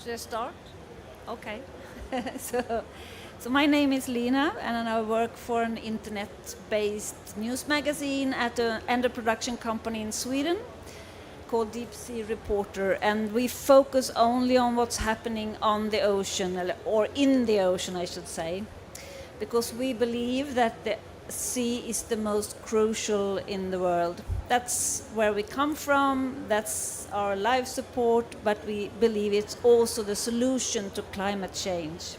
Should I start? Okay. so, so my name is Lena, and I work for an internet-based news magazine and a production company in Sweden called Deep Sea Reporter, and we focus only on what's happening on the ocean, or in the ocean, I should say, because we believe that the sea is the most crucial in the world. That's where we come from, that's our life support, but we believe it's also the solution to climate change.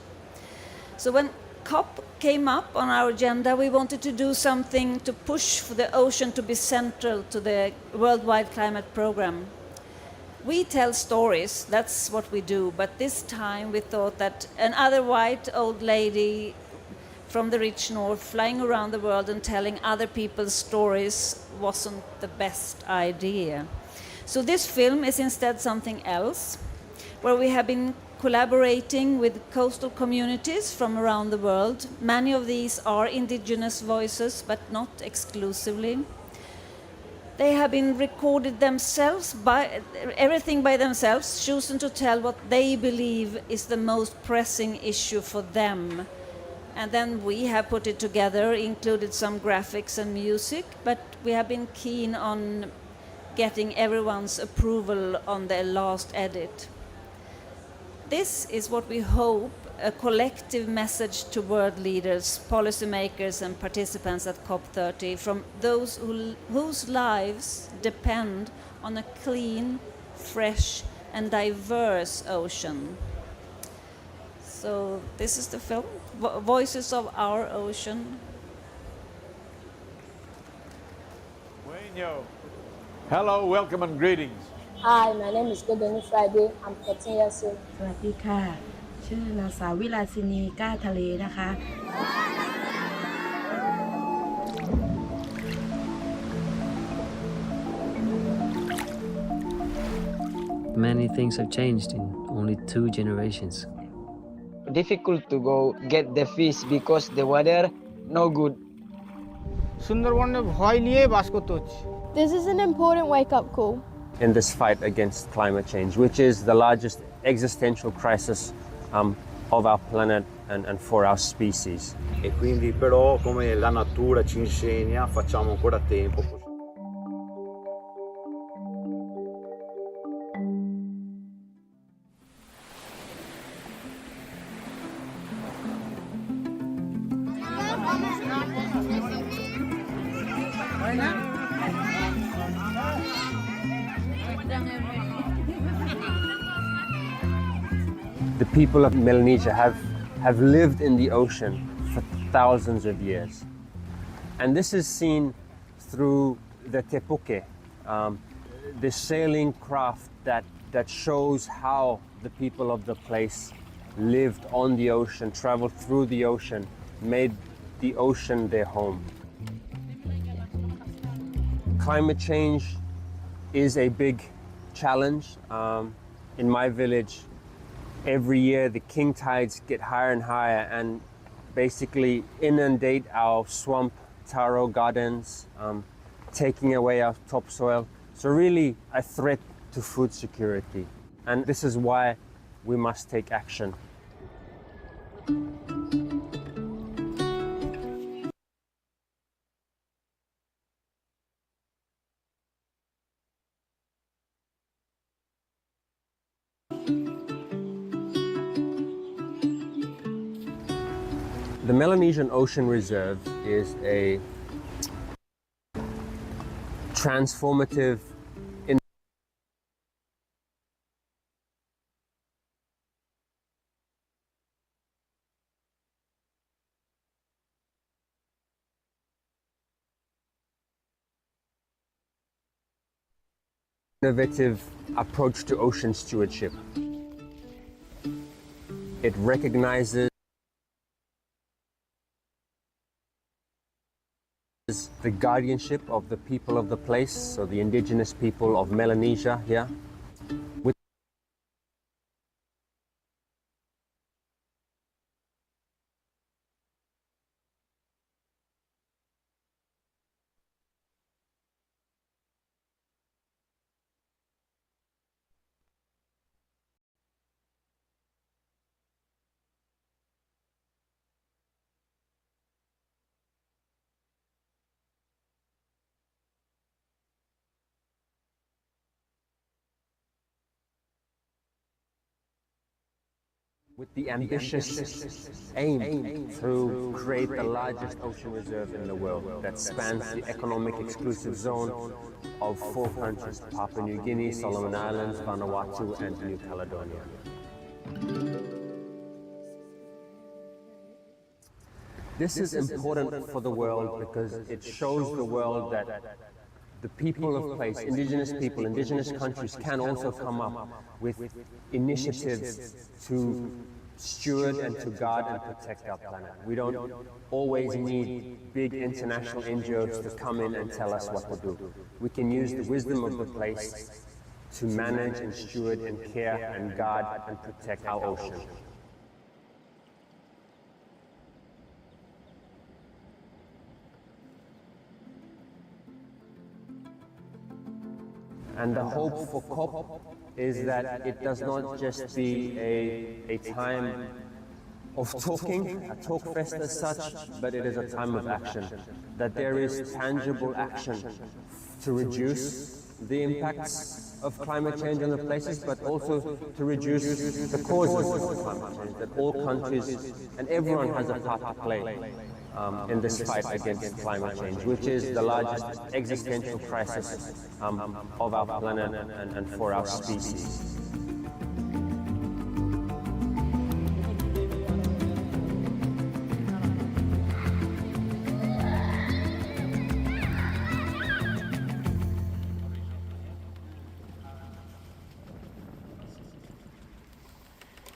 So when COP came up on our agenda, we wanted to do something to push for the ocean to be central to the worldwide climate program. We tell stories, that's what we do, but this time we thought that another white old lady from the rich north flying around the world and telling other people's stories wasn't the best idea. So this film is instead something else, where we have been collaborating with coastal communities from around the world. Many of these are indigenous voices, but not exclusively. They have been recorded themselves, everything by themselves, choosing to tell what they believe is the most pressing issue for them. And then we have put it together, included some graphics and music, but we have been keen on getting everyone's approval on the last edit. This is what we hope a collective message to world leaders, policymakers and participants at COP30 from those whose lives depend on a clean, fresh and diverse ocean. So this is the film, Voices of Our Ocean. Hello, welcome and greetings. Hi, my name is Golden Friday. I'm 14 years old. สวัสดีค่ะชื่อนางสาววิลาสินีก้าทะเลนะคะ Many things have changed in only 2 generations. Difficult to go get the fish because the water no good. সুন্দরবনে ভয় নিয়ে বাস করতে হচ্ছে This is an important wake-up call. In this fight against climate change, which is the largest existential crisis of our planet and for our species. E quindi però, come la natura ci insegna, facciamo ancora tempo. The people of Melanesia have lived in the ocean for thousands of years. And this is seen through the tepuke, the sailing craft that shows how the people of the place lived on the ocean, traveled through the ocean, made the ocean their home. Climate change is a big challenge. In my village, every year the king tides get higher and higher and basically inundate our swamp taro gardens, taking away our topsoil. So really a threat to food security. And this is why we must take action. The Melanesian Ocean Reserve is a transformative innovative approach to ocean stewardship. It recognizes the guardianship of the people of the place, so the indigenous people of Melanesia here. with the ambitious aim to create the largest ocean reserve in the world that spans the economic exclusive zone of 4 countries: Papua New Guinea, Solomon Islands, Vanuatu, and New Caledonia. This is important for the world because it shows the world that the people of place, indigenous people, indigenous countries can also come up with initiatives to steward and to guard and protect our planet. We don't always need big international NGOs to come in and tell us what to do. We can use the wisdom of the place to manage and steward and care and guard and protect our ocean. And the hope for COP is that it does not just be a time of talking, a talk fest as such, but it is a time of action. That there is tangible action to reduce the impacts of climate change on the places, but also to reduce the causes of climate change, that all countries and everyone has a part to play in this fight against climate change, which is the largest existential crisis of our planet and for our species.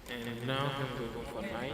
And now we go for night.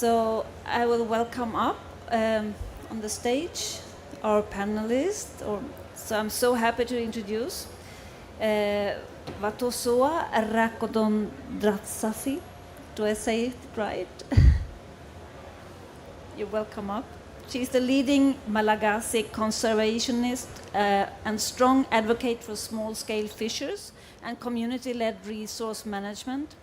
So I will welcome up on the stage our panelists. So I'm so happy to introduce Vatosoa Rakodondratsasi. Do I say it right? You're welcome up. She's the leading Malagasy conservationist and strong advocate for small-scale fishers and community-led resource management.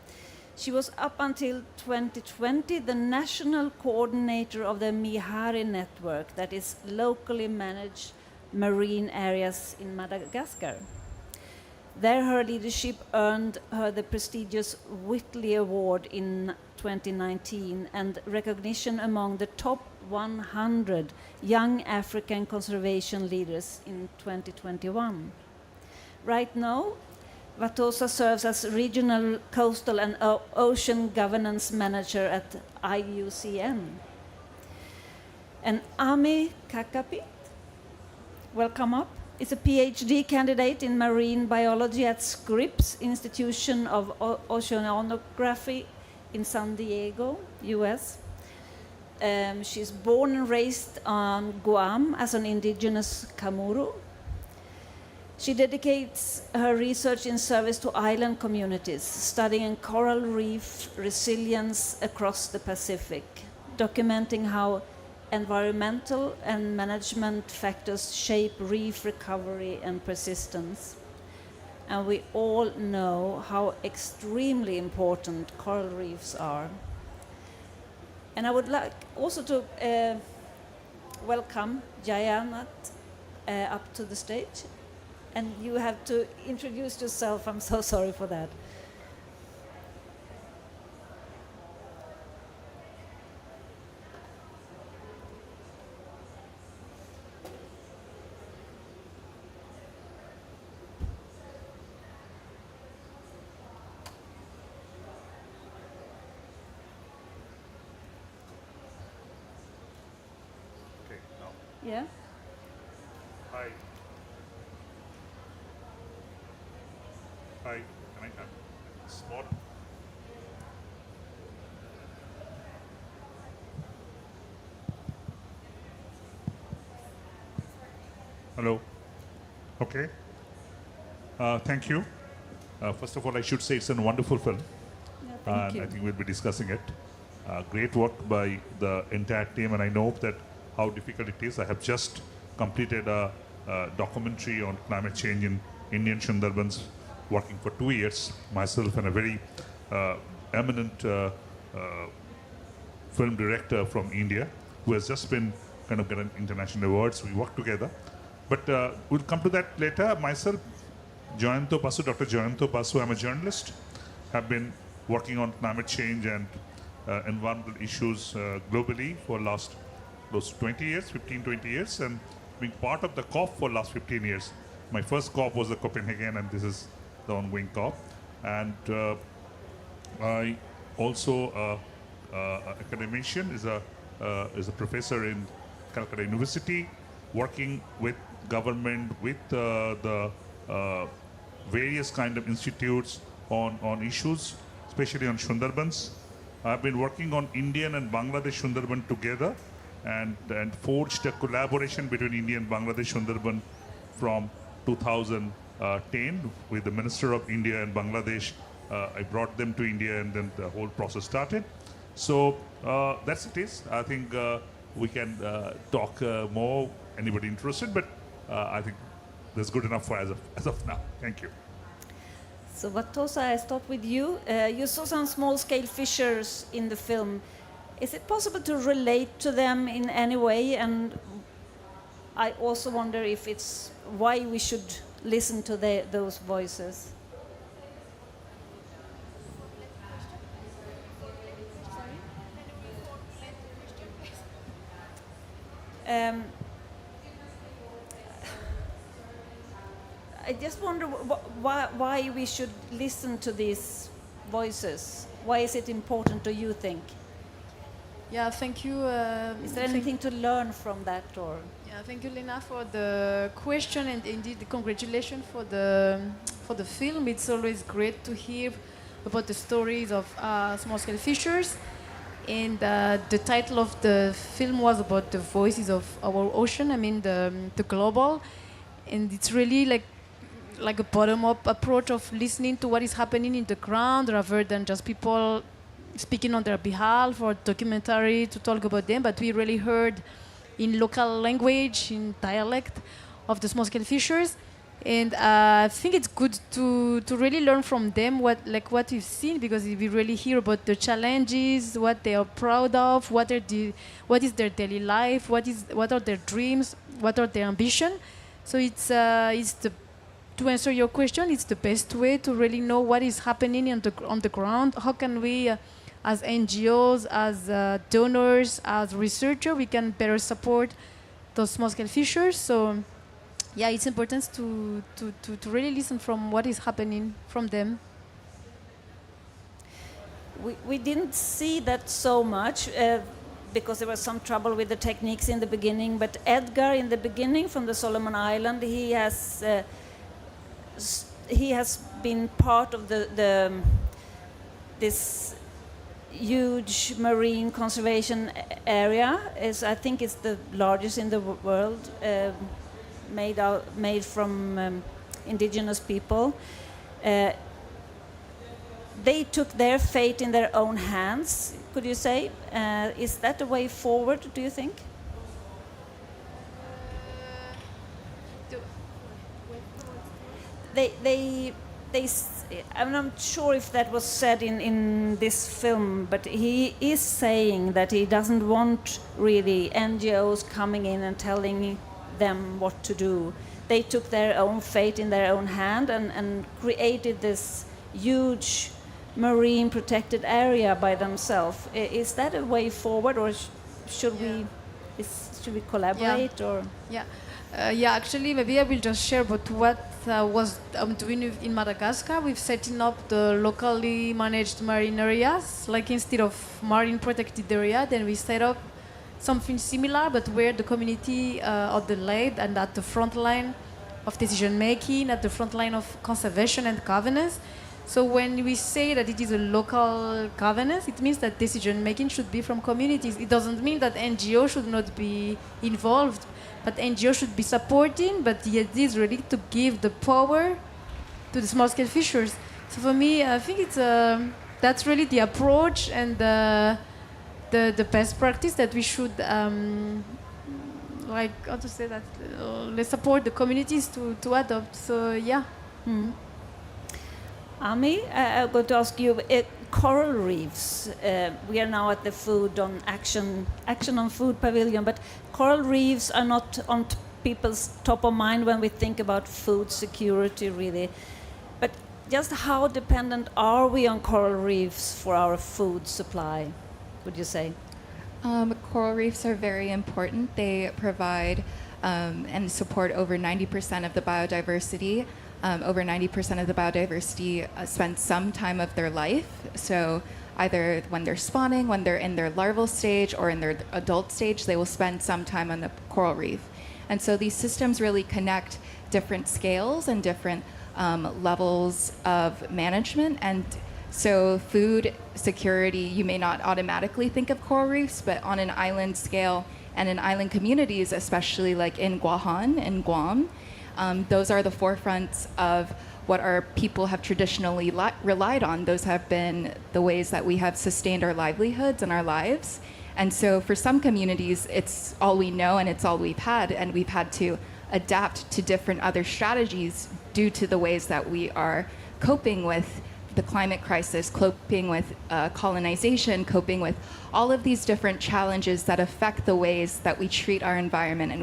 She was up until 2020 the national coordinator of the Mihari network, that is locally managed marine areas in Madagascar. There her leadership earned her the prestigious Whitley Award in 2019 and recognition among the top 100 young African conservation leaders in 2021. Right now, Vatosa serves as Regional Coastal and Ocean Governance Manager at IUCN. And Ami Kakapit, welcome up, is a PhD candidate in marine biology at Scripps Institution of Oceanography in San Diego, US. She's born and raised on Guam as an indigenous Kamuru. She dedicates her research in service to island communities, studying coral reef resilience across the Pacific, documenting how environmental and management factors shape reef recovery and persistence. And we all know how extremely important coral reefs are. And I would like also to welcome Jayanat up to the stage. And you have to introduce yourself. I'm so sorry for that. Okay, now. Yeah? Hi. Hi, can I have a spot? Hello. Okay. Thank you. First of all, I should say it's a wonderful film. Thank you. I think we'll be discussing it. Great work by the entire team, and I know that how difficult it is. I have just completed a documentary on climate change in Indian Sundarbans, working for 2 years, myself and a very eminent film director from India, who has just been kind of getting international awards. We work together. But we'll come to that later. Myself, Jayanto Basu, Dr. Jayanto Basu, I'm a journalist, have been working on climate change and environmental issues globally for last close to 20 years, 15, 20 years, and being part of the COP for last 15 years. My first COP was the Copenhagen, and this is the ongoing COP. And I also academician, is a professor in Calcutta University, working with government, with the various kind of institutes on issues, especially on Sundarbans. I've been working on Indian and Bangladesh Sundarban together, and forged a collaboration between India and Bangladesh Sundarban from 2010 with the Minister of India and Bangladesh. I brought them to India, and then the whole process started. So that's it is. I think we can talk more, anybody interested, but I think that's good enough for as of now. Thank you. So Vatosa, I start with you. You saw some small-scale fishers in the film. Is it possible to relate to them in any way? And I also wonder if it's why we should listen to those voices. I just wonder why we should listen to these voices. Why is it important, do you think? Yeah, thank you. Is there anything to learn from that, or? Yeah, thank you, Lena, for the question, and indeed congratulations for the film. It's always great to hear about the stories of small-scale fishers. And the title of the film was about the voices of our ocean. I mean the global, and it's really like a bottom-up approach of listening to what is happening in the ground rather than just people speaking on their behalf or documentary to talk about them. But we really heard in local language, in dialect of the small-scale fishers. And I think it's good to really learn from them what we've seen, because we really hear about the challenges, what they are proud of, what is their daily life, what are their dreams, what are their ambition. So to answer your question, it's the best way to really know what is happening on the ground. How can we, as NGOs, as donors, as researchers, we can better support those small-scale fishers. So yeah, it's important to really listen from what is happening from them. We didn't see that so much because there was some trouble with the techniques in the beginning, but Edgar in the beginning from the Solomon Island, he has been part of this huge marine conservation area. I think it's the largest in the world, made from indigenous people. They took their fate in their own hands, could you say? Is that the way forward, do you think? I'm not sure if that was said in this film, but he is saying that he doesn't want really NGOs coming in and telling them what to do. They took their own fate in their own hand and created this huge marine protected area by themselves. Is that a way forward, or should we collaborate? Actually, maybe I will just share about what was doing in Madagascar. We've setting up the locally managed marine areas. Like instead of marine protected area, then we set up something similar, but where the community of the lab and at the front line of decision making, at the front line of conservation and governance. So when we say that it is a local governance, it means that decision making should be from communities. It doesn't mean that NGO should not be involved, but NGO should be supporting, but it is really to give the power to the small-scale fishers. So for me, I think that's really the approach and the best practice that we should, let's support the communities to adopt. So yeah. Ami, I'm going to ask you, coral reefs. We are now at the Action on Food Pavilion, but coral reefs are not on people's top of mind when we think about food security, really. But just how dependent are we on coral reefs for our food supply, would you say? Coral reefs are very important. They provide and support over 90% of the biodiversity. Over 90% of the biodiversity spend some time of their life. So either when they're spawning, when they're in their larval stage, or in their adult stage, they will spend some time on the coral reef. And so these systems really connect different scales and different levels of management. And so food security, you may not automatically think of coral reefs, but on an island scale and in island communities, especially like in Guahan and Guam, those are the forefronts of what our people have traditionally relied on. Those have been the ways that we have sustained our livelihoods and our lives. And so for some communities, it's all we know and it's all we've had, and we've had to adapt to different other strategies due to the ways that we are coping with the climate crisis, coping with colonization, coping with all of these different challenges that affect the ways that we treat our environment and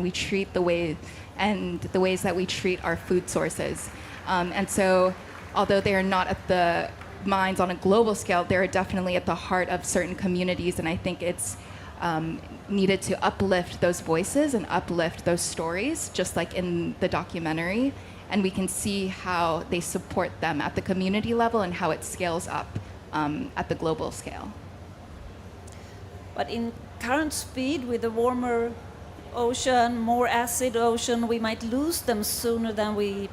the ways that we treat our food sources. And so although they are not at the minds on a global scale, they're definitely at the heart of certain communities, and I think it's needed to uplift those voices and uplift those stories, just like in the documentary, and we can see how they support them at the community level and how it scales up at the global scale. But in current speed, with the warmer ocean, more acid ocean, we might lose them sooner than we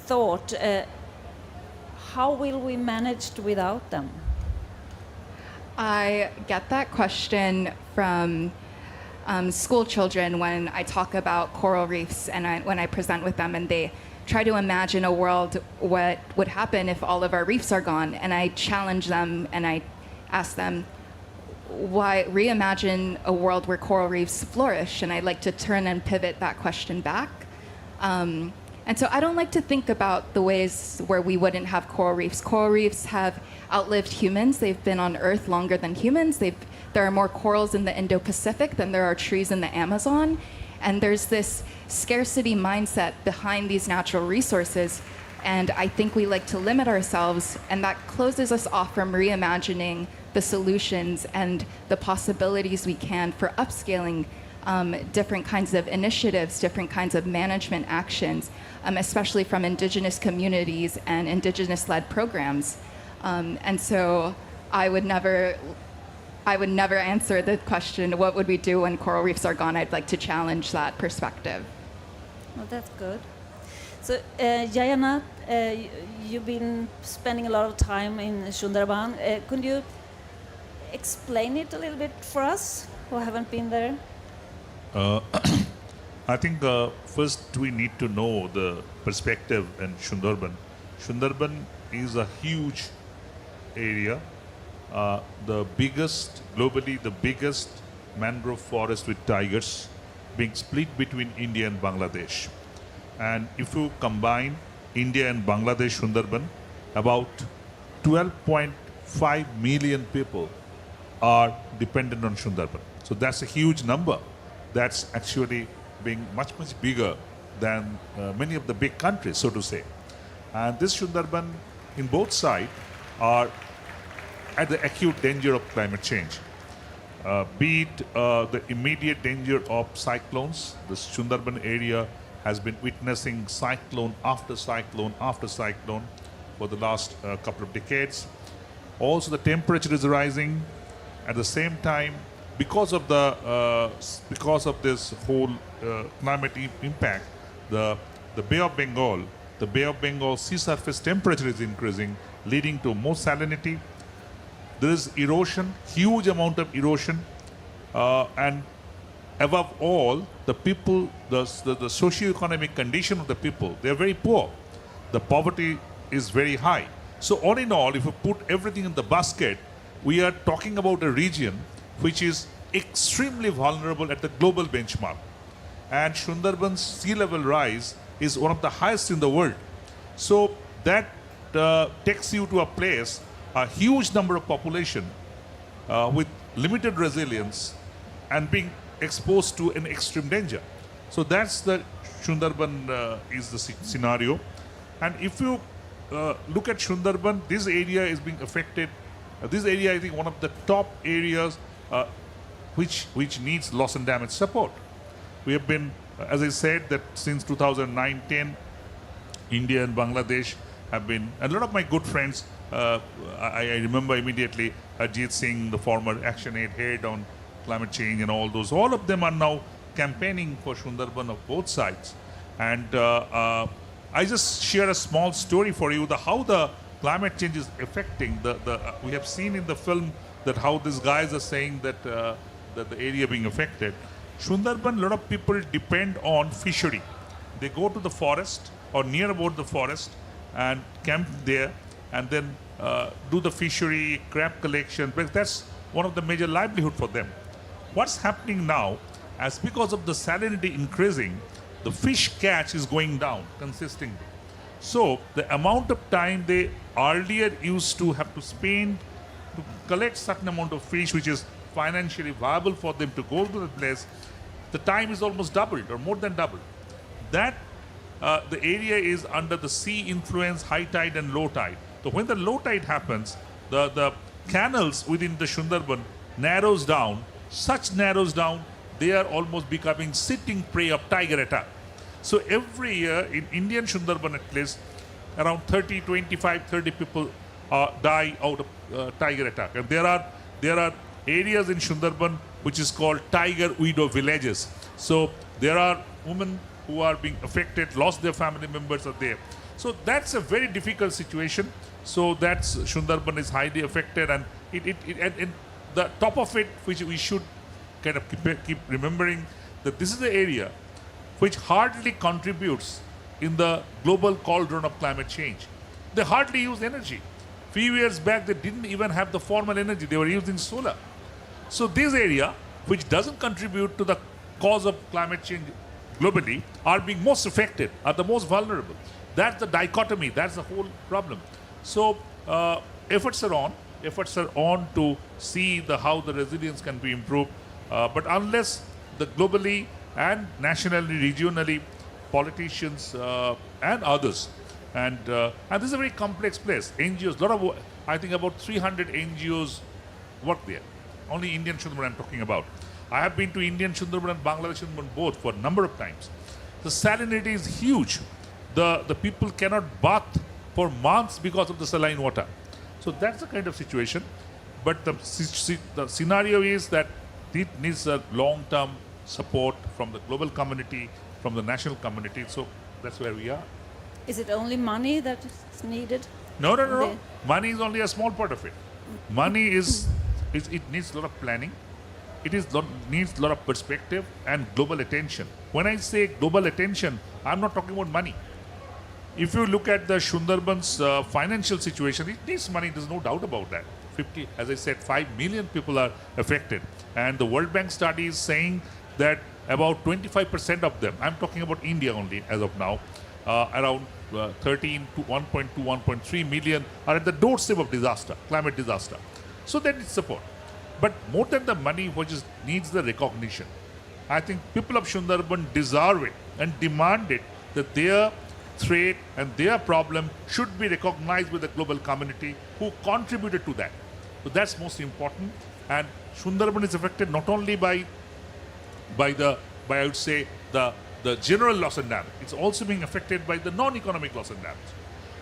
thought. How will we manage without them? I get that question from school children when I talk about coral reefs and when I present with them and they try to imagine a world what would happen if all of our reefs are gone. And I challenge them and I ask them, why reimagine a world where coral reefs flourish? And I like to turn and pivot that question back. And so I don't like to think about the ways where we wouldn't have coral reefs. Coral reefs have outlived humans. They've been on Earth longer than humans. There are more corals in the Indo-Pacific than there are trees in the Amazon. And there's this scarcity mindset behind these natural resources. And I think we like to limit ourselves, and that closes us off from reimagining the solutions and the possibilities we can for upscaling different kinds of initiatives, different kinds of management actions, especially from indigenous communities and indigenous-led programs. And so I would never answer the question, what would we do when coral reefs are gone? I'd like to challenge that perspective. Well, that's good. So, Jayana, you've been spending a lot of time in Sundarban. Could you explain it a little bit for us who haven't been there? I think first we need to know the perspective in Sundarban. Sundarban is a huge area, globally the biggest mangrove forest with tigers, being split between India and Bangladesh. And if you combine India and Bangladesh Sundarban, about 12.5 million people are dependent on Sundarban. So that's a huge number. That's actually being much, much bigger than many of the big countries, so to say. And this Sundarban in both sides are at the acute danger of climate change. Be it the immediate danger of cyclones. The Sundarban area has been witnessing cyclone after cyclone after cyclone for the last couple of decades. Also, the temperature is rising. At the same time, because of this whole climate impact, the Bay of Bengal sea surface temperature is increasing, leading to more salinity. There is erosion, huge amount of erosion, and above all, the people, the socio-economic condition of the people, they are very poor. The poverty is very high. So all in all, if you put everything in the basket, we are talking about a region which is extremely vulnerable at the global benchmark. And Sundarban's sea level rise is one of the highest in the world. So that takes you to a place, a huge number of population with limited resilience and being exposed to an extreme danger. So that's the Sundarban is the scenario. And if you look at Sundarban, this area is being affected. This area, I think, one of the top areas which needs loss and damage support. We have been, as I said, that since 2009-10, India and Bangladesh have been, and a lot of my good friends, I remember immediately Ajit Singh, the former Action Aid head on climate change and all those, all of them are now campaigning for Sundarban of both sides. And I just share a small story for you, how the climate change is affecting we have seen in the film that how these guys are saying that that the area being affected. Sundarban, a lot of people depend on fishery. They go to the forest or near about the forest and camp there and then do the fishery, crab collection, because that's one of the major livelihood for them. What's happening now, as because of the salinity increasing, the fish catch is going down consistently. So the amount of time they earlier used to have to spend to collect certain amount of fish, which is financially viable for them to go to the place, the time is almost doubled or more than doubled. That the area is under the sea influence, high tide and low tide. So when the low tide happens, the canals within the Sundarban narrows down, they are almost becoming sitting prey of tiger attack. So every year in Indian Sundarban at least, around 30 people die out of tiger attack. And there are areas in Sundarban which is called tiger widow villages. So there are women who are being affected, lost their family members are there. So that's a very difficult situation. So that's Sundarban is highly affected, and the top of it, which we should kind of keep remembering, that this is the area which hardly contributes in the global cauldron of climate change. They hardly use energy. Few years back, they didn't even have the formal energy. They were using solar. So this area, which doesn't contribute to the cause of climate change globally, are being most affected, are the most vulnerable. That's the dichotomy. That's the whole problem. So efforts are on to see how the resilience can be improved. But unless the globally and nationally, regionally, politicians and others, and this is a very complex place. NGOs, I think about 300 NGOs work there. Only Indian Sundarban I'm talking about. I have been to Indian Sundarban and Bangladesh Sundarban both for a number of times. The salinity is huge. The people cannot bath for months because of the saline water. So that's the kind of situation. But the scenario is that it needs a long-term support from the global community, from the national community. So that's where we are. Is it only money that is needed? No. Money is only a small part of it. Money it needs a lot of planning. Needs a lot of perspective and global attention. When I say global attention, I'm not talking about money. If you look at the Sundarban's financial situation, it needs money. There's no doubt about that. 5 million people are affected. And the World Bank study is saying that about 25% of them, I'm talking about India only as of now, around 13 to 1.2, 1.3 million are at the doorstep of disaster, climate disaster. So that is support. But more than the money, which needs the recognition. I think people of Sundarban deserve it and demand it, that their threat and their problem should be recognized with the global community who contributed to that. So that's most important. And Sundarban is affected not only by I would say the general loss and damage. It's also being affected by the non-economic loss and damage.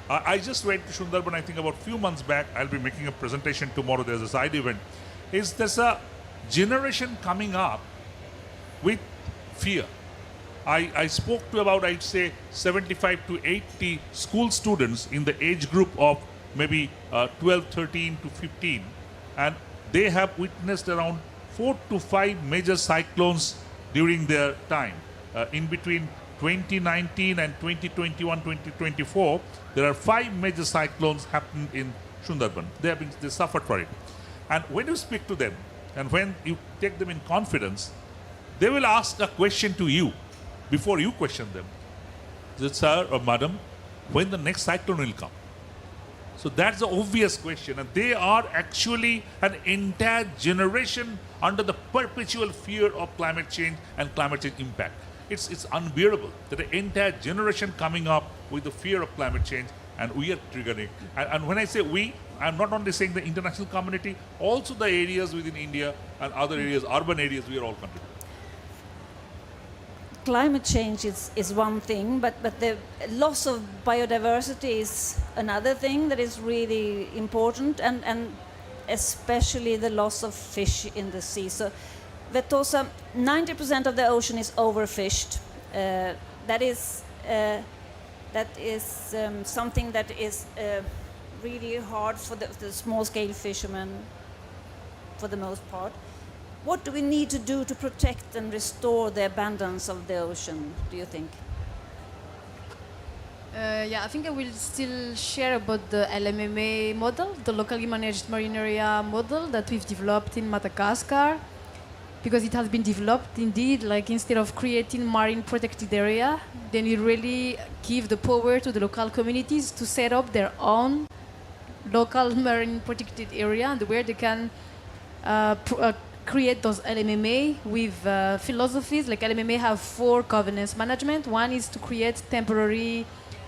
I just went to Sundarban, I think about a few months back. I'll be making a presentation tomorrow. There's a side event. There's a generation coming up with fear. I spoke to about, I'd say, 75 to 80 school students in the age group of maybe 12, 13 to 15. And they have witnessed around 4 to 5 major cyclones during their time. In between 2019 and 2021, 2024, there are 5 major cyclones happened in Sundarban. They suffered for it. And when you speak to them, and when you take them in confidence, they will ask a question to you before you question them. Sir or madam, when the next cyclone will come? So that's the obvious question. And they are actually an entire generation under the perpetual fear of climate change and climate change impact. It's unbearable that an entire generation coming up with the fear of climate change, and we are triggering. And when I say we, I'm not only saying the international community, also the areas within India and other areas, urban areas, we are all contributing. Climate change is one thing, but the loss of biodiversity is another thing that is really important, and especially the loss of fish in the sea. So Vetosa, 90% of the ocean is overfished. That is something that is really hard for the small-scale fishermen, for the most part. What do we need to do to protect and restore the abundance of the ocean, do you think? I think I will still share about the LMMA model, the locally managed marine area model that we've developed in Madagascar, because it has been developed indeed, like instead of creating marine protected area, then we really give the power to the local communities to set up their own local marine protected area, and where they can create those LMMA with philosophies. Like LMMA have 4 governance management. One is to create temporary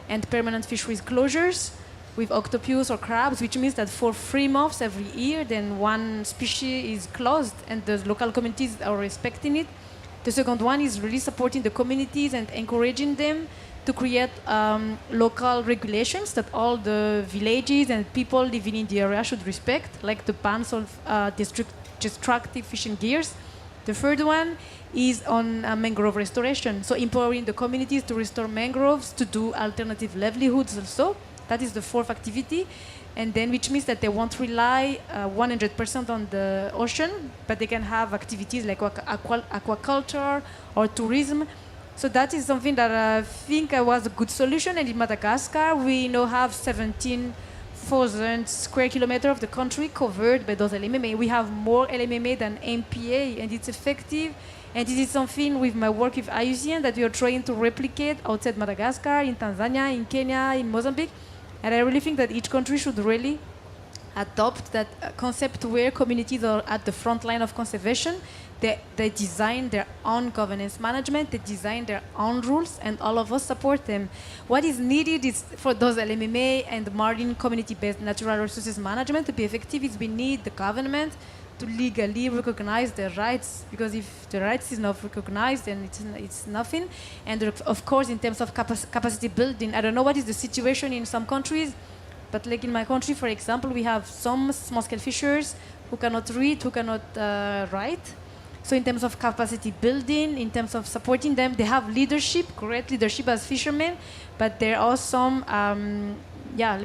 and permanent fisheries closures with octopus or crabs, which means that for 3 months every year, then one species is closed and the local communities are respecting it. The second one is really supporting the communities and encouraging them to create local regulations that all the villages and people living in the area should respect, like the bans of destructive fishing gears. The third one is on mangrove restoration, so empowering the communities to restore mangroves, to do alternative livelihoods also. That is the fourth activity. And then, which means that they won't rely 100% on the ocean, but they can have activities like aquaculture or tourism. So that is something that I think was a good solution. And in Madagascar, we now have 17,000 square kilometers of the country covered by those LMMA. We have more LMMA than MPA, and it's effective. And this is something with my work with IUCN that we are trying to replicate outside Madagascar, in Tanzania, in Kenya, in Mozambique. And I really think that each country should really adopt that concept where communities are at the front line of conservation. They design their own governance management, they design their own rules, and all of us support them. What is needed is for those LMMA and marine community-based natural resources management to be effective is we need the government to legally recognize their rights, because if the rights is not recognized, then it's nothing. And of course, in terms of capacity building, I don't know what is the situation in some countries, but like in my country, for example, we have some small-scale fishers who cannot read, who cannot write. So in terms of capacity building, in terms of supporting them, they have leadership, great leadership as fishermen, but there are some,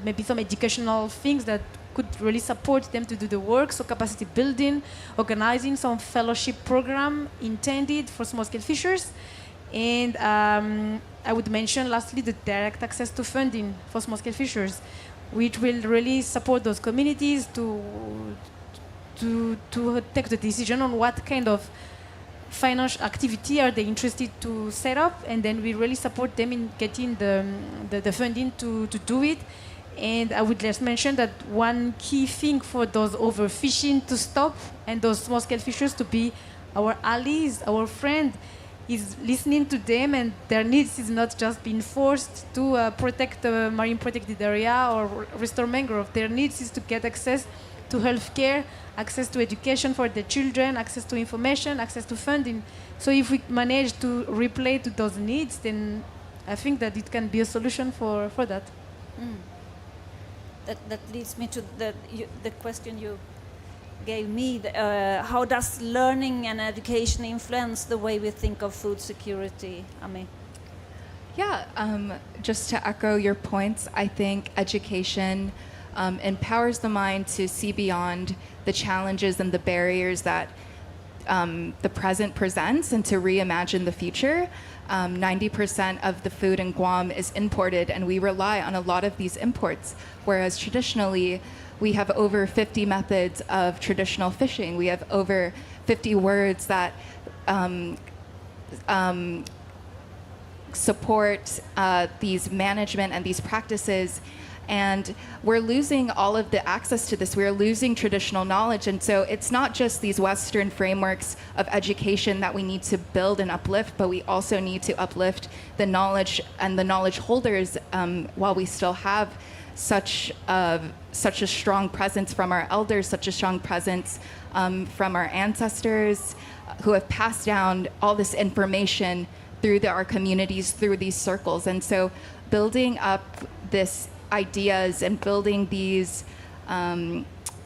maybe some educational things that could really support them to do the work. So capacity building, organizing some fellowship program intended for small-scale fishers. And I would mention lastly the direct access to funding for small-scale fishers, which will really support those communities to take the decision on what kind of financial activity are they interested to set up, and then we really support them in getting the funding to do it. And I would just mention that one key thing for those overfishing to stop and those small-scale fishers to be our allies, our friend, is listening to them, and their needs is not just being forced to protect the marine protected area or restore mangrove. Their needs is to get access to healthcare, access to education for their children, access to information, access to funding. So if we manage to replay to those needs, then I think that it can be a solution for that. That leads me to the question you gave me. How does learning and education influence the way we think of food security, Ami? Yeah, just to echo your points, I think education empowers the mind to see beyond the challenges and the barriers that the present presents and to reimagine the future. 90% of the food in Guam is imported, and we rely on a lot of these imports, whereas traditionally we have over 50 methods of traditional fishing. We have over 50 words that support these management and these practices. And we're losing all of the access to this. We're losing traditional knowledge. And so it's not just these Western frameworks of education that we need to build and uplift, but we also need to uplift the knowledge and the knowledge holders while we still have such a strong presence from our elders, such a strong presence from our ancestors who have passed down all this information through our communities, through these circles. And so building up this ideas and building these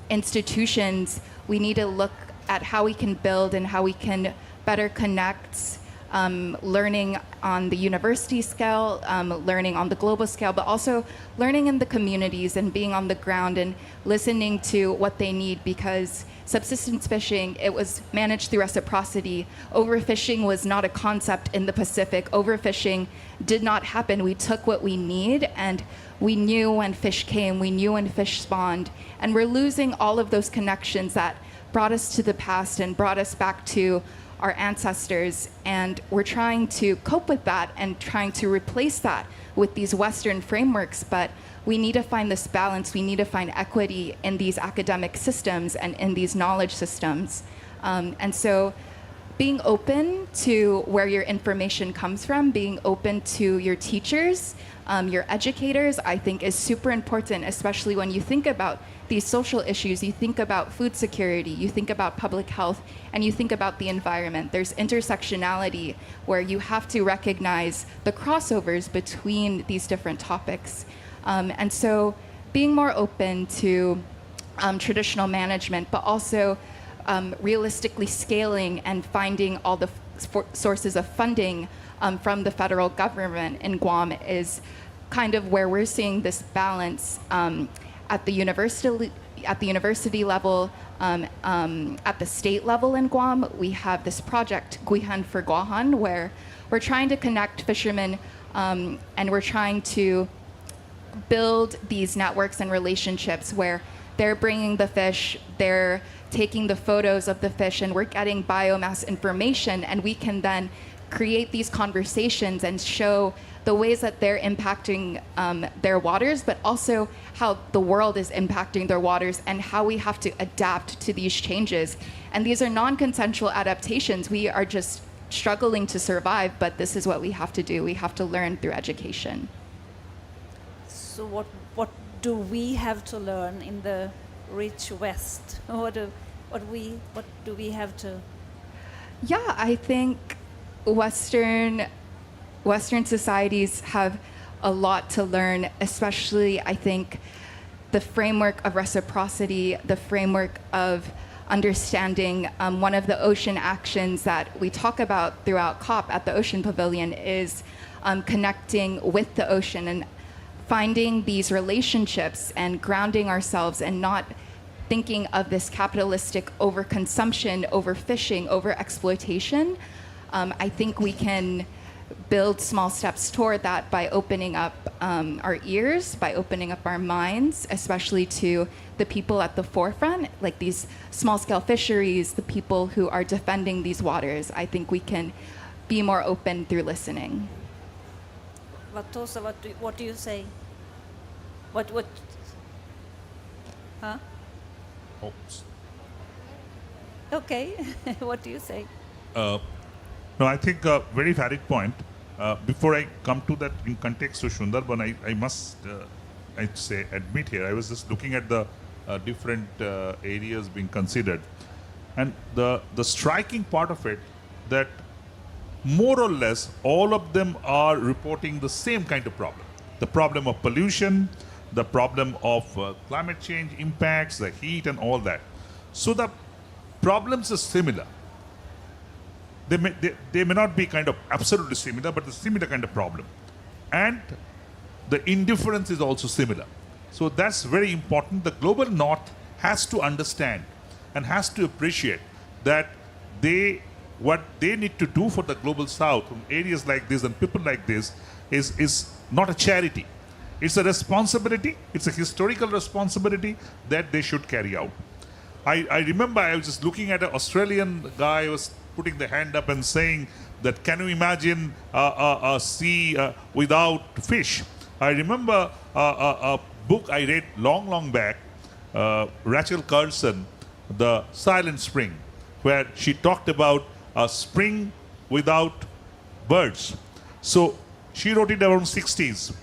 institutions, we need to look at how we can build and how we can better connect learning on the university scale, learning on the global scale, but also learning in the communities and being on the ground and listening to what they need, because subsistence fishing, it was managed through reciprocity. Overfishing was not a concept in the Pacific. Overfishing did not happen. We took what we need, and we knew when fish came, we knew when fish spawned, and we're losing all of those connections that brought us to the past and brought us back to our ancestors. And we're trying to cope with that and trying to replace that with these Western frameworks, but we need to find this balance. We need to find equity in these academic systems and in these knowledge systems. And so being open to where your information comes from, being open to your teachers, your educators, I think is super important, especially when you think about these social issues. You think about food security, you think about public health, and you think about the environment. There's intersectionality where you have to recognize the crossovers between these different topics. And so being more open to traditional management, but also realistically scaling and finding all the sources of funding from the federal government in Guam is kind of where we're seeing this balance at the university level, at the state level in Guam. We have this project, Guihan for Guahan, where we're trying to connect fishermen and we're trying to build these networks and relationships where they're bringing the fish, they're taking the photos of the fish, and we're getting biomass information, and we can then create these conversations and show the ways that they're impacting their waters, but also how the world is impacting their waters and how we have to adapt to these changes. And these are non-consensual adaptations. We are just struggling to survive, but this is what we have to do. We have to learn through education. So what do we have to learn in the rich West? What do we have to? Yeah, I think Western societies have a lot to learn, especially I think the framework of reciprocity, the framework of understanding. One of the ocean actions that we talk about throughout COP at the Ocean Pavilion is connecting with the ocean and finding these relationships and grounding ourselves and not thinking of this capitalistic overconsumption, overfishing, overexploitation. I think we can build small steps toward that by opening up our ears, by opening up our minds, especially to the people at the forefront, like these small-scale fisheries, the people who are defending these waters. I think we can be more open through listening. Vatosa, what do you say? What? Huh? Oops. Okay. What do you say? No, I think a very valid point. Before I come to that in context to Sundarban, I must, I'd say, admit here, I was just looking at the different areas being considered. And the striking part of it, that more or less all of them are reporting the same kind of problem. The problem of pollution, the problem of climate change impacts, the heat and all that. So the problems are similar. They may not be kind of absolutely similar, but the similar kind of problem. And the indifference is also similar. So that's very important. The global north has to understand and has to appreciate that what they need to do for the global south from areas like this and people like this is not a charity. It's a responsibility. It's a historical responsibility that they should carry out. I remember I was just looking at an Australian guy who was putting the hand up and saying that, can you imagine a sea without fish? I remember a book I read long back, Rachel Carson, The Silent Spring, where she talked about a spring without birds. So she wrote it around 60s.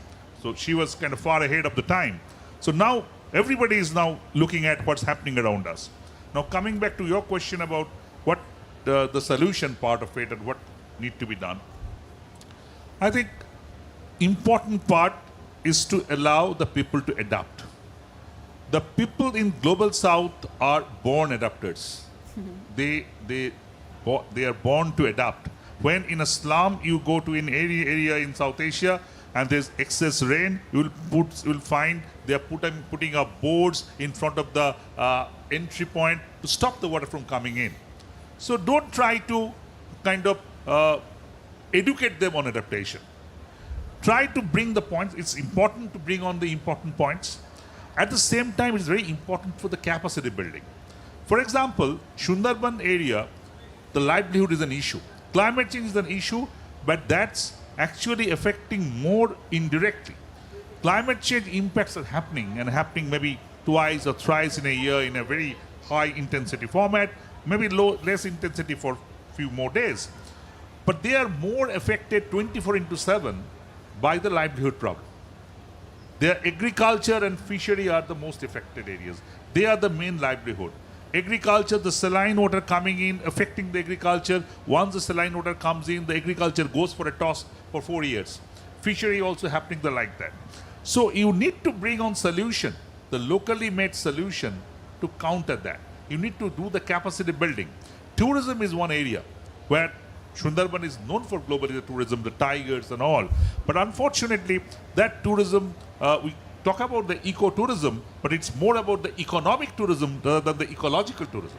So she was kind of far ahead of the time. So now everybody is now looking at what's happening around us. Now coming back to your question about what the solution part of it and what need to be done. I think important part is to allow the people to adapt. The people in global south are born adapters. They are born to adapt. When in a slum you go to an area in South Asia and there's excess rain, you will find they are putting up boards in front of the entry point to stop the water from coming in. So don't try to kind of educate them on adaptation. Try to bring the points. It's important to bring on the important points. At the same time, it's very important for the capacity building. For example, Sundarban area, the livelihood is an issue. Climate change is an issue, but that's actually affecting more indirectly. Climate change impacts are happening and maybe twice or thrice in a year in a very high intensity format, maybe less intensity for a few more days. But they are more affected 24/7 by the livelihood problem. Their agriculture and fishery are the most affected areas. They are the main livelihood. Agriculture, the saline water coming in, affecting the agriculture. Once the saline water comes in, the agriculture goes for a toss for 4 years. Fishery also happening like that. So you need to bring on solution, the locally made solution to counter that. you need to do the capacity building. Tourism is one area where Sundarban is known for globally, the tourism, the tigers and all. But unfortunately, that tourism, we talk about the ecotourism, but it's more about the economic tourism rather than the ecological tourism.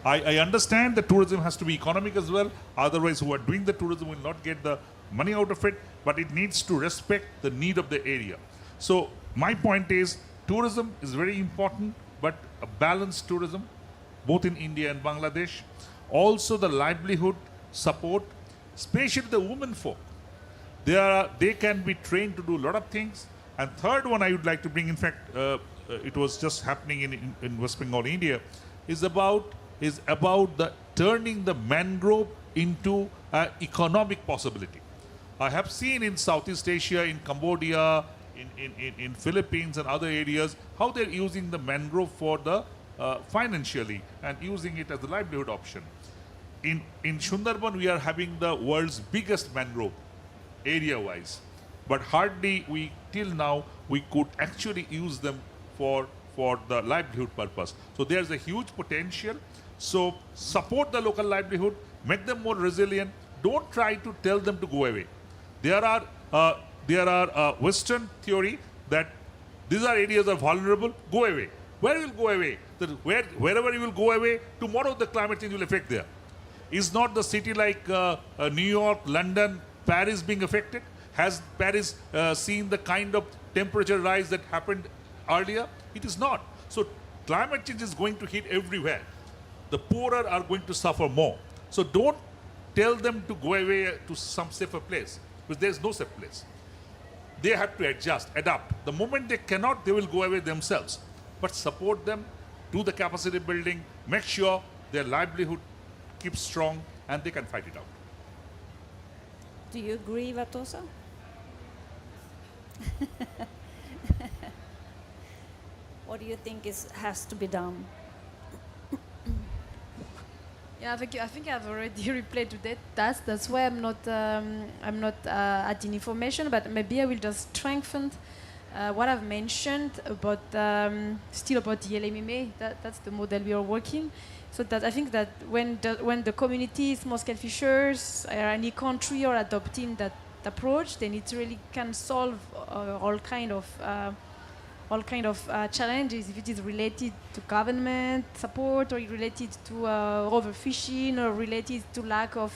I understand that tourism has to be economic as well. Otherwise, who are doing the tourism will not get the money out of it, but it needs to respect the need of the area. So my point is, tourism is very important, but a balanced tourism, both in India and Bangladesh. Also the livelihood support, especially the women folk. They can be trained to do a lot of things. And third one I would like to bring, in fact, it was just happening in West Bengal, India, is about the turning the mangrove into an economic possibility. I have seen in Southeast Asia, in Cambodia, in Philippines and other areas, how they're using the mangrove for the financially and using it as a livelihood option. In Sundarban, we are having the world's biggest mangrove area-wise, but hardly till now we could actually use them for the livelihood purpose. So there's a huge potential. So support the local livelihood, make them more resilient. Don't try to tell them to go away. There are Western theory that these are areas are vulnerable, go away. Where will go away? Wherever you will go away, tomorrow the climate change will affect there. Is not the city like New York, London, Paris being affected? Has Paris seen the kind of temperature rise that happened earlier? It is not. So climate change is going to hit everywhere. The poorer are going to suffer more. So don't tell them to go away to some safer place, because there is no safe place. They have to adjust, adapt. The moment they cannot, they will go away themselves. But support them, do the capacity building, make sure their livelihood keeps strong and they can fight it out. Do you agree, Vatosa? What do you think has to be done? Yeah, I think I've already replied to that. That's why I'm not adding information, but maybe I will just strengthen what I've mentioned about still about the LMMA. That's the model we are working. So that I think that when the community, small-scale fishers, or any country are adopting that approach, then it really can solve all kind of challenges, if it is related to government support, or related to overfishing, or related to lack of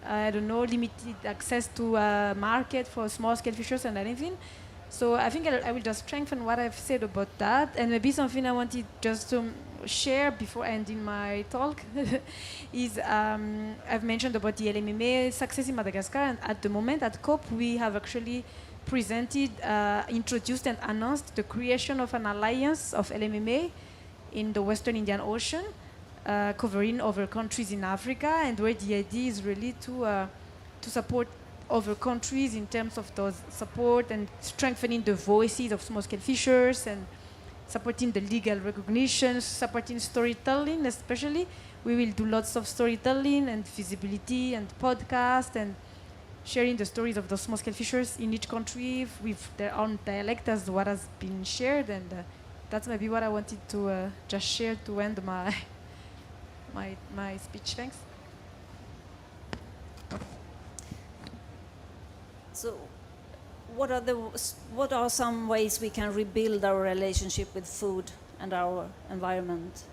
limited access to market for small-scale fishers and anything. So I think I will just strengthen what I've said about that, and maybe something I wanted just to share before ending my talk is I've mentioned about the LMMA success in Madagascar, and at the moment at COP we have actually presented, introduced and announced the creation of an alliance of LMMA in the Western Indian Ocean, covering other countries in Africa, and where the idea is really to support other countries in terms of those support and strengthening the voices of small-scale fishers and supporting the legal recognition, supporting storytelling especially. We will do lots of storytelling and visibility and podcast and sharing the stories of the small-scale fishers in each country with their own dialect, as what has been shared, and that's maybe what I wanted to just share to end my speech. Thanks. So, what are some ways we can rebuild our relationship with food and our environment?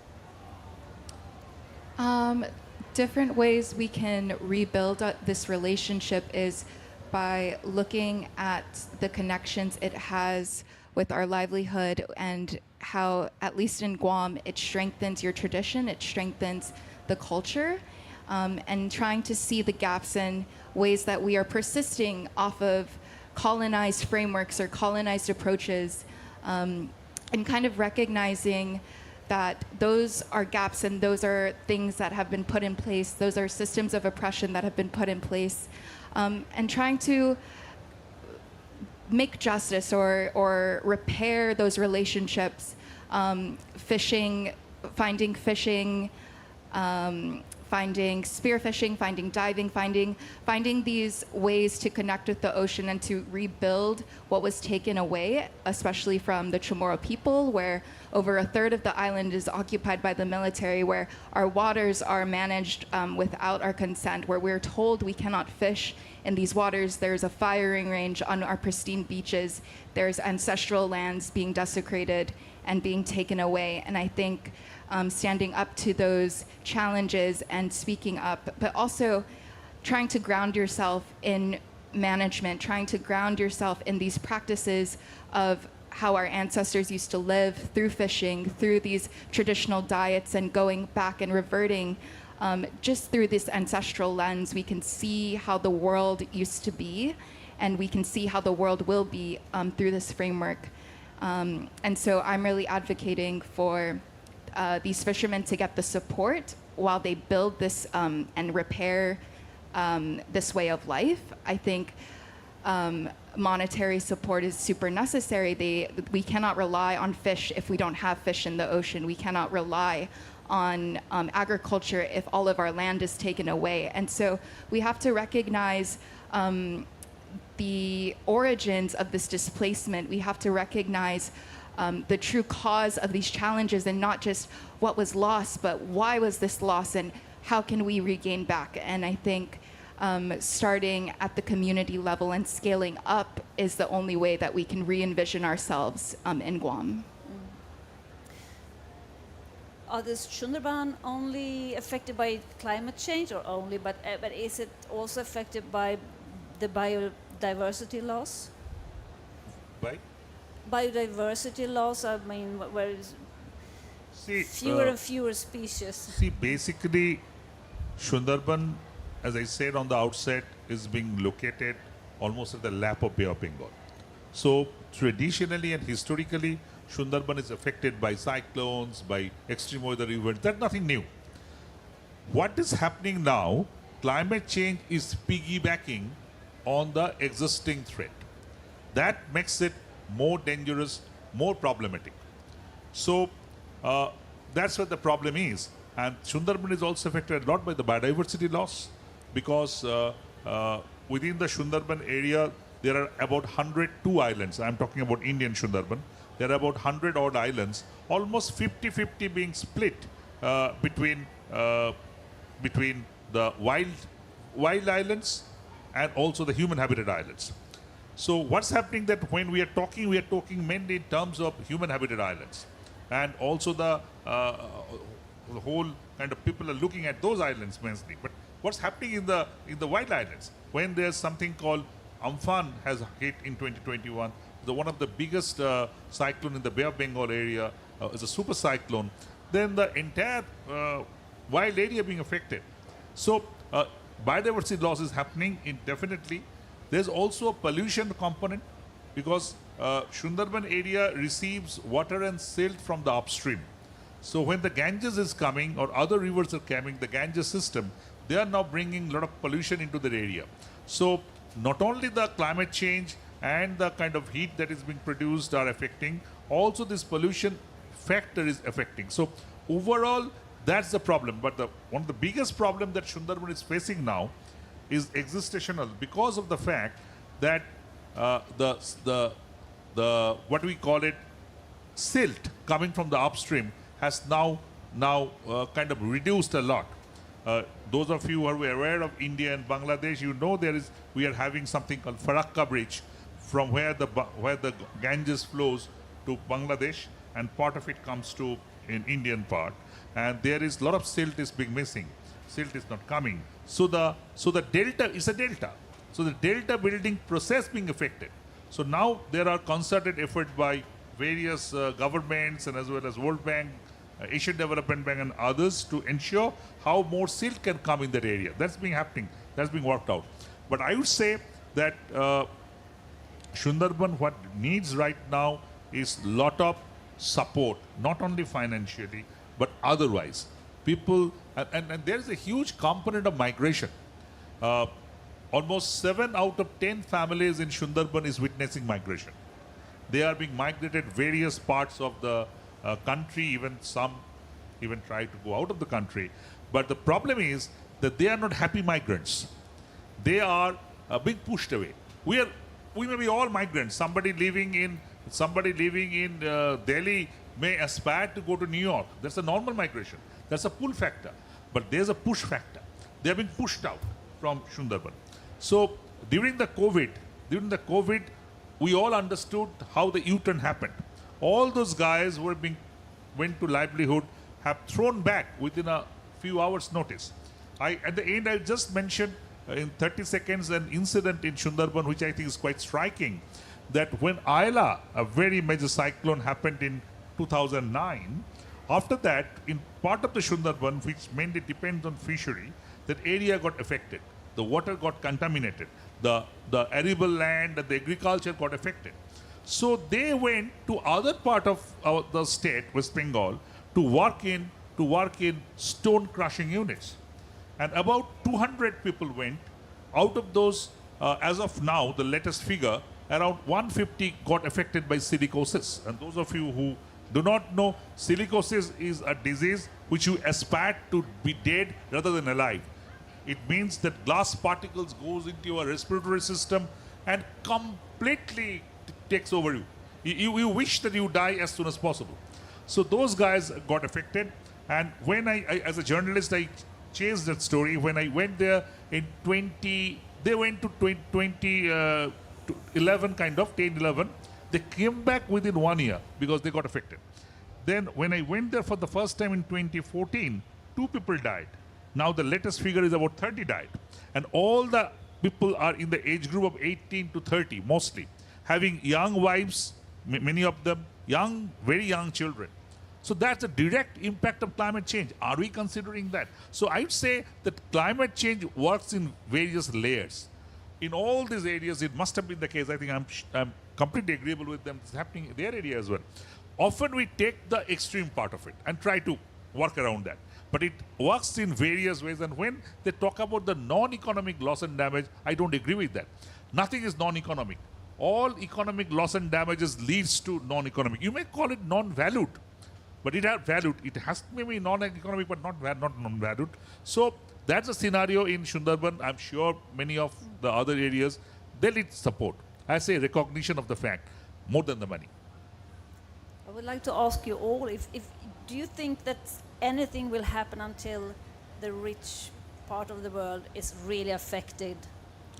Different ways we can rebuild this relationship is by looking at the connections it has with our livelihood, and how, at least in Guam, it strengthens your tradition, it strengthens the culture, and trying to see the gaps in ways that we are persisting off of colonized frameworks or colonized approaches, and kind of recognizing that those are gaps and those are things that have been put in place, those are systems of oppression that have been put in place, and trying to make justice or repair those relationships, finding finding spearfishing, finding diving, finding these ways to connect with the ocean and to rebuild what was taken away, especially from the Chamorro people, where over a third of the island is occupied by the military, where our waters are managed without our consent, where we're told we cannot fish in these waters. There's a firing range on our pristine beaches. There's ancestral lands being desecrated and being taken away. And I think standing up to those challenges and speaking up, but also trying to ground yourself in management, trying to ground yourself in these practices of how our ancestors used to live through fishing, through these traditional diets, and going back and reverting. Just through this ancestral lens, we can see how the world used to be, and we can see how the world will be through this framework. And so I'm really advocating for these fishermen to get the support while they build this and repair this way of life. I think monetary support is super necessary. We cannot rely on fish if we don't have fish in the ocean. We cannot rely on agriculture if all of our land is taken away. And so we have to recognize the origins of this displacement. We have to recognize the true cause of these challenges, and not just what was lost, but why was this lost and how can we regain back. And I think starting at the community level and scaling up is the only way that we can re-envision ourselves in Guam. Are the Sundarban only affected by climate change, or only, but is it also affected by the biodiversity loss? By? Biodiversity loss, I mean, where is fewer and fewer species. See, basically, Sundarban, as I said on the outset, is being located almost at the lap of Bay of Bengal. So traditionally and historically, Sundarban is affected by cyclones, by extreme weather events. That's nothing new. What is happening now, climate change is piggybacking on the existing threat. That makes it more dangerous, more problematic. So that's what the problem is. And Sundarban is also affected a lot by the biodiversity loss, because within the Sundarban area, there are about 102 islands. I'm talking about Indian Sundarban. There are about 100 odd islands, almost 50-50 being split between the wild islands and also the human habitat islands. So what's happening that when we are talking mainly in terms of human habitat islands, and also the whole kind of people are looking at those islands mainly. But what's happening in the wild islands, when there's something called Amphan has hit in 2021, one of the biggest cyclone in the Bay of Bengal area is a super cyclone, then the entire wild area being affected. So biodiversity loss is happening indefinitely. There's also a pollution component, because Sundarban area receives water and silt from the upstream. So when the Ganges is coming or other rivers are coming, the Ganges system, they are now bringing a lot of pollution into the area. So not only the climate change and the kind of heat that is being produced are affecting, also this pollution factor is affecting. So overall, that's the problem. But one of the biggest problems that Sundarban is facing now is existential, because of the fact that the what we call it, silt coming from the upstream has now kind of reduced a lot. Those of you who are aware of India and Bangladesh, you know we are having something called Farakka Bridge, from where the Ganges flows to Bangladesh, and part of it comes to in Indian part, and there is a lot of silt is being missing. Silt is not coming. So the delta is a delta. So the delta building process being affected. So now there are concerted effort by various governments and as well as World Bank, Asian Development Bank and others to ensure how more silt can come in that area. That's being happening. That's being worked out. But I would say that Sundarban, what needs right now is lot of support, not only financially, but otherwise. People, and there is a huge component of migration. Almost 7 out of 10 families in Sundarban is witnessing migration. They are being migrated various parts of the country, even some even try to go out of the country. But the problem is that they are not happy migrants. They are being pushed away. We may be all migrants. Somebody living in Delhi may aspire to go to New York. That's a normal migration. That's a pull factor. But there's a push factor. They are being pushed out from Sundarban. So during the COVID, we all understood how the U-turn happened. All those guys who went to livelihood have thrown back within a few hours' notice. At the end, I'll just mention in 30 seconds an incident in Sundarban which I think is quite striking. That when Ayla, a very major cyclone, happened in 2009, after that, in part of the Sundarban, which mainly depends on fishery, that area got affected. The water got contaminated. The arable land and the agriculture got affected. So they went to other part of the state, West Bengal, to work in stone crushing units. And about 200 people went. Out of those, as of now, the latest figure, around 150 got affected by silicosis. And those of you who do not know, silicosis is a disease which you aspire to be dead rather than alive. It means that glass particles goes into your respiratory system and completely takes over you. You wish that you die as soon as possible. So those guys got affected. And when I as a journalist, I chased that story. When I went there in they went to 2011, kind of, 10, 11. They came back within 1 year because they got affected. Then when I went there for the first time in 2014, 2 people died. Now the latest figure is about 30 died. And all the people are in the age group of 18 to 30, mostly, having young wives, many of them, very young children. So that's a direct impact of climate change. Are we considering that? So I would say that climate change works in various layers. In all these areas, it must have been the case. I think I'm completely agreeable with them. It's happening in their area as well. Often we take the extreme part of it and try to work around that. But it works in various ways. And when they talk about the non-economic loss and damage, I don't agree with that. Nothing is non-economic. All economic loss and damages leads to non-economic. You may call it non-valued, but it has valued. It has to be non-economic, but not non-valued. So that's a scenario in Sundarban. I'm sure many of the other areas, they need support. I say recognition of the fact more than the money. I would like to ask you all, do you think that anything will happen until the rich part of the world is really affected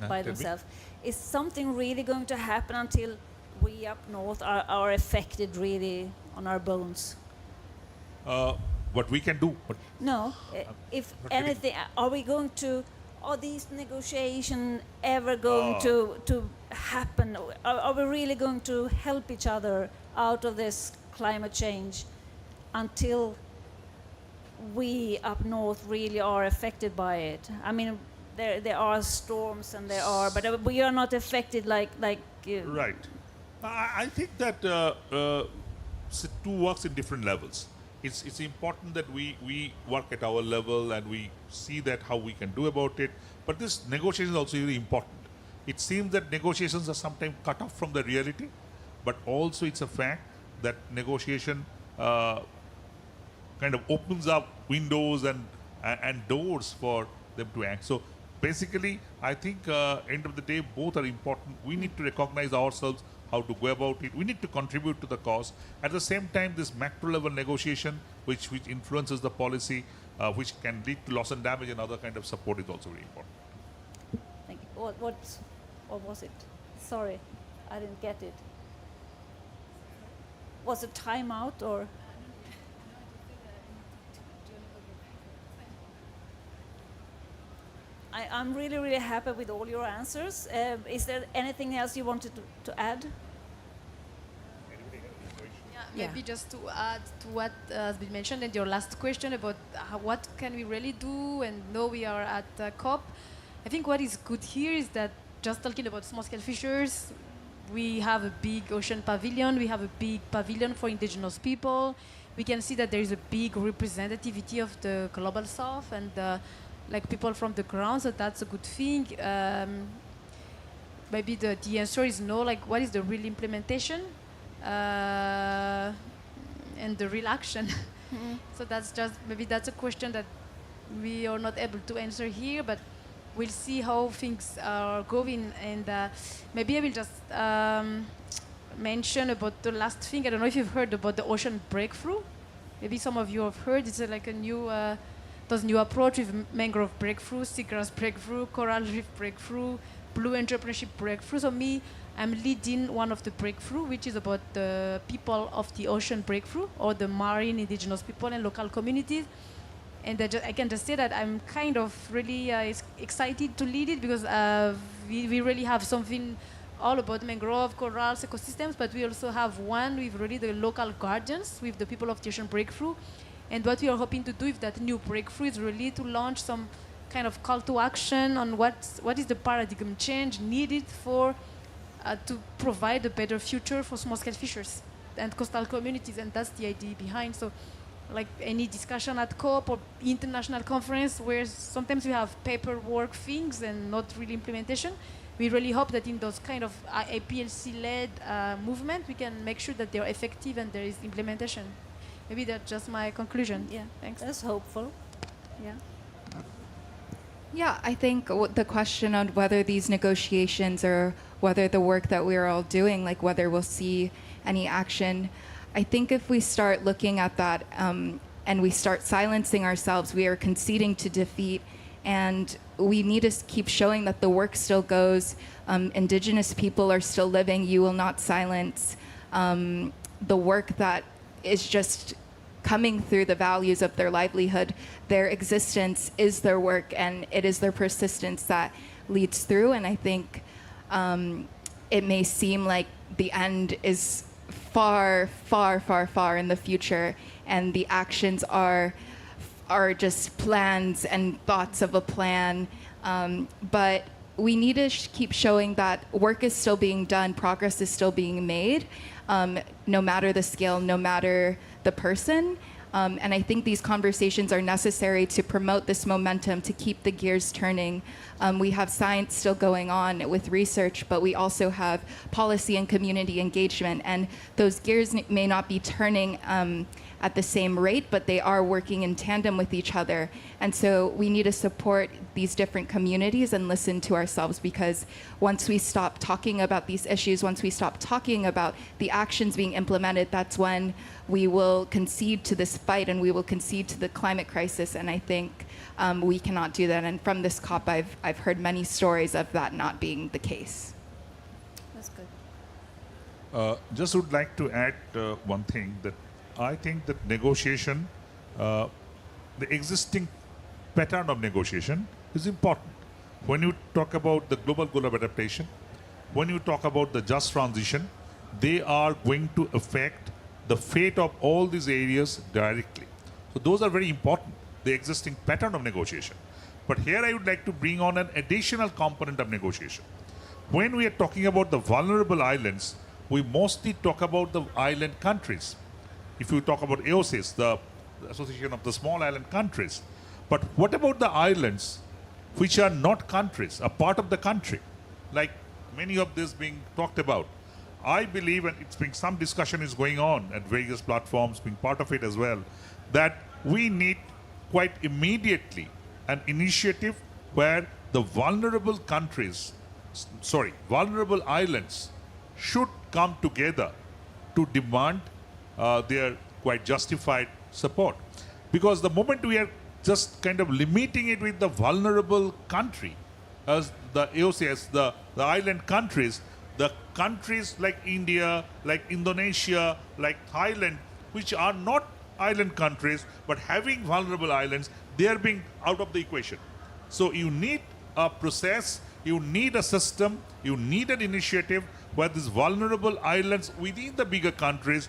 by themselves? Is something really going to happen until we up north are affected really on our bones? What we can do? If anything, are we going to? Are these negotiations ever going to happen? Are we really going to help each other out of this climate change until we up north really are affected by it? I mean, there are storms and but we are not affected like. Right. I think that two works in different levels. It's important that we work at our level and we see that how we can do about it. But this negotiation is also really important. It seems that negotiations are sometimes cut off from the reality, but also it's a fact that negotiation kind of opens up windows and doors for them to act. So basically, I think end of the day, both are important. We need to recognize ourselves how to go about it. We need to contribute to the cause. At the same time, this macro level negotiation, which influences the policy, which can lead to loss and damage and other kind of support, is also very important. Thank you. What was it? Sorry, I didn't get it. Was it timeout or? I'm really, really happy with all your answers. Is there anything else you wanted to add? Maybe just to add to what has been mentioned in your last question about what can we really do, and now we are at COP. I think what is good here is that, just talking about small-scale fishers, we have a big ocean pavilion, we have a big pavilion for indigenous people. We can see that there is a big representativity of the global south and like people from the ground, so that's a good thing. Maybe the answer is no, like what is the real implementation and the real action? So that's just, maybe that's a question that we are not able to answer here, but we'll see how things are going. And maybe I will just mention about the last thing. I don't know if you've heard about the ocean breakthrough. Maybe some of you have heard. It's like a new, those new approach with mangrove breakthrough, seagrass breakthrough, coral reef breakthrough, blue entrepreneurship breakthrough. So I'm leading one of the breakthrough, which is about the people of the ocean breakthrough, or the marine indigenous people and local communities. And I can just say that I'm kind of really excited to lead it, because we really have something all about mangrove, corals, ecosystems, but we also have one with really the local guardians, with the people of the ocean breakthrough. And what we are hoping to do with that new breakthrough is really to launch some kind of call to action on what is the paradigm change needed for to provide a better future for small-scale fishers and coastal communities, and that's the idea behind. So, like any discussion at COP or international conference where sometimes we have paperwork things and not really implementation, we really hope that in those kind of APLC-led movement, we can make sure that they're effective and there is implementation. Maybe that's just my conclusion. Yeah, thanks. That's hopeful. Yeah. Yeah, I think the question on whether these negotiations or whether the work that we're all doing, like whether we'll see any action, I think if we start looking at that and we start silencing ourselves, we are conceding to defeat, and we need to keep showing that the work still goes. Indigenous people are still living. You will not silence the work that is just coming through the values of their livelihood. Their existence is their work, and it is their persistence that leads through. And I think it may seem like the end is far, far, far, far in the future, and the actions are just plans and thoughts of a plan. But we need to keep showing that work is still being done, progress is still being made, no matter the scale, no matter the person. And I think these conversations are necessary to promote this momentum, to keep the gears turning. We have science still going on with research, but we also have policy and community engagement. And those gears may not be turning at the same rate, but they are working in tandem with each other. And so we need to support these different communities and listen to ourselves, because once we stop talking about these issues, once we stop talking about the actions being implemented, that's when we will concede to this fight and we will concede to the climate crisis. And I think we cannot do that. And from this COP, I've heard many stories of that not being the case. That's good. Just would like to add one thing, that I think that negotiation, the existing pattern of negotiation is important. When you talk about the global goal of adaptation, when you talk about the just transition, they are going to affect the fate of all these areas directly. So those are very important, the existing pattern of negotiation. But here I would like to bring on an additional component of negotiation. When we are talking about the vulnerable islands, we mostly talk about the island countries. If you talk about AOSIS, the Association of the Small Island Countries. But what about the islands which are not countries, a part of the country, like many of this being talked about? I believe, and it's been some discussion is going on at various platforms, being part of it as well, that we need quite immediately an initiative where the vulnerable islands should come together to demand their quite justified support. Because the moment we are just kind of limiting it with the vulnerable country, as the AOCS, the island countries, the countries like India, like Indonesia, like Thailand, which are not island countries, but having vulnerable islands, they are being out of the equation. So you need a process, you need a system, you need an initiative where these vulnerable islands within the bigger countries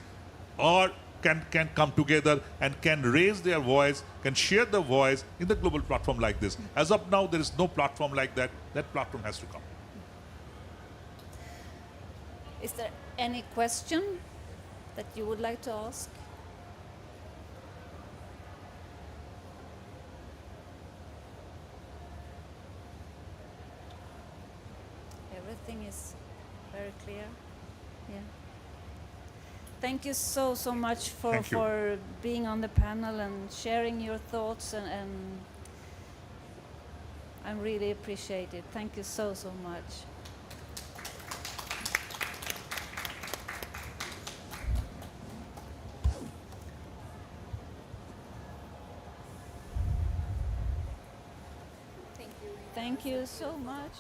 can come together and can raise their voice, can share the voice in the global platform like this. As of now, there is no platform like that. That platform has to come. Is there any question that you would like to ask? Everything is very clear. Yeah. Thank you so much for being on the panel and sharing your thoughts and I really appreciate it. Thank you so much. Thank you so much.